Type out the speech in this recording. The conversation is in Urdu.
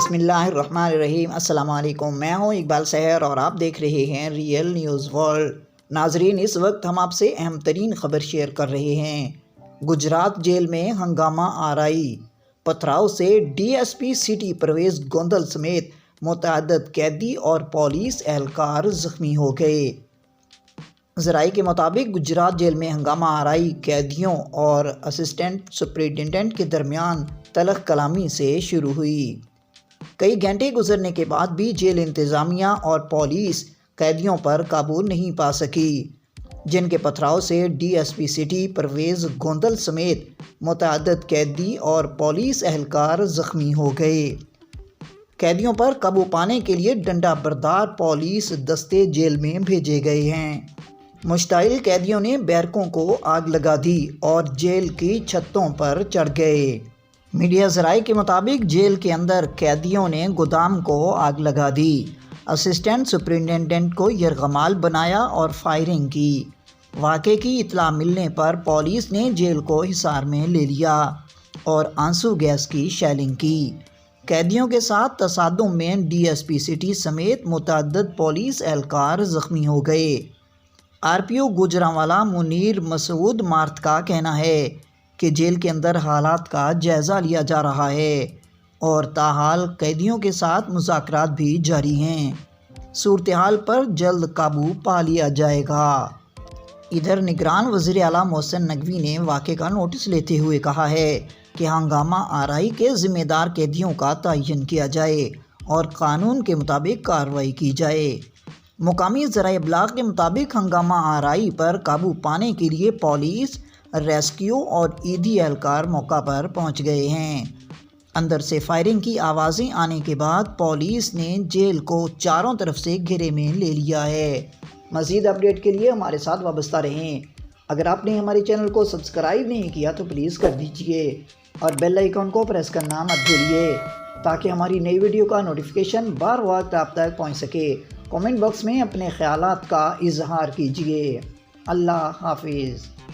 بسم اللہ الرحمن الرحیم۔ السلام علیکم، میں ہوں اقبال سحر اور آپ دیکھ رہے ہیں ریئل نیوز ورلڈ۔ ناظرین، اس وقت ہم آپ سے اہم ترین خبر شیئر کر رہے ہیں۔ گجرات جیل میں ہنگامہ آرائی، پتھراؤ سے D S P city Parvez Gondal سمیت متعدد قیدی اور پولیس اہلکار زخمی ہو گئے۔ ذرائع کے مطابق گجرات جیل میں ہنگامہ آرائی قیدیوں اور اسسٹنٹ سپرنٹنڈنٹ کے درمیان تلخ کلامی سے شروع ہوئی۔ کئی گھنٹے گزرنے کے بعد بھی جیل انتظامیہ اور پولیس قیدیوں پر قابو نہیں پا سکی، جن کے پتھراؤ سے D S P city Parvez Gondal سمیت متعدد قیدی اور پولیس اہلکار زخمی ہو گئے۔ قیدیوں پر قابو پانے کے لیے ڈنڈا بردار پولیس دستے جیل میں بھیجے گئے ہیں۔ مشتعل قیدیوں نے بیرکوں کو آگ لگا دی اور جیل کی چھتوں پر چڑھ گئے۔ میڈیا ذرائع کے مطابق جیل کے اندر قیدیوں نے گودام کو آگ لگا دی، اسسٹنٹ سپرنٹنڈنٹ کو یرغمال بنایا اور فائرنگ کی۔ واقعے کی اطلاع ملنے پر پولیس نے جیل کو حصار میں لے لیا اور آنسو گیس کی شیلنگ کی۔ قیدیوں کے ساتھ تصادم میں ڈی ایس پی سٹی سمیت متعدد پولیس اہلکار زخمی ہو گئے۔ آر پی او گوجرانوالا منیر مسعود مارت کا کہنا ہے کہ جیل کے اندر حالات کا جائزہ لیا جا رہا ہے اور تاحال قیدیوں کے ساتھ مذاکرات بھی جاری ہیں۔ صورتحال پر جلد قابو پا لیا جائے گا۔ ادھر نگران وزیر اعلیٰ محسن نقوی نے واقعے کا نوٹس لیتے ہوئے کہا ہے کہ ہنگامہ آرائی کے ذمہ دار قیدیوں کا تعین کیا جائے اور قانون کے مطابق کارروائی کی جائے۔ مقامی ذرائع ابلاغ کے مطابق ہنگامہ آرائی پر قابو پانے کے لیے پولیس، ریسکیو اور عیدی اہلکار موقع پر پہنچ گئے ہیں۔ اندر سے فائرنگ کی آوازیں آنے کے بعد پولیس نے جیل کو چاروں طرف سے گھیرے میں لے لیا ہے۔ مزید اپڈیٹ کے لیے ہمارے ساتھ وابستہ رہیں۔ اگر آپ نے ہمارے چینل کو سبسکرائب نہیں کیا تو پلیز کر دیجئے اور بیل آئیکن کو پریس کرنا مت بھولیے تاکہ ہماری نئی ویڈیو کا نوٹیفیکیشن بار وقت آپ تک پہنچ سکے۔ کامنٹ باکس میں اپنے خیالات کا اظہار کیجئے۔ اللہ حافظ۔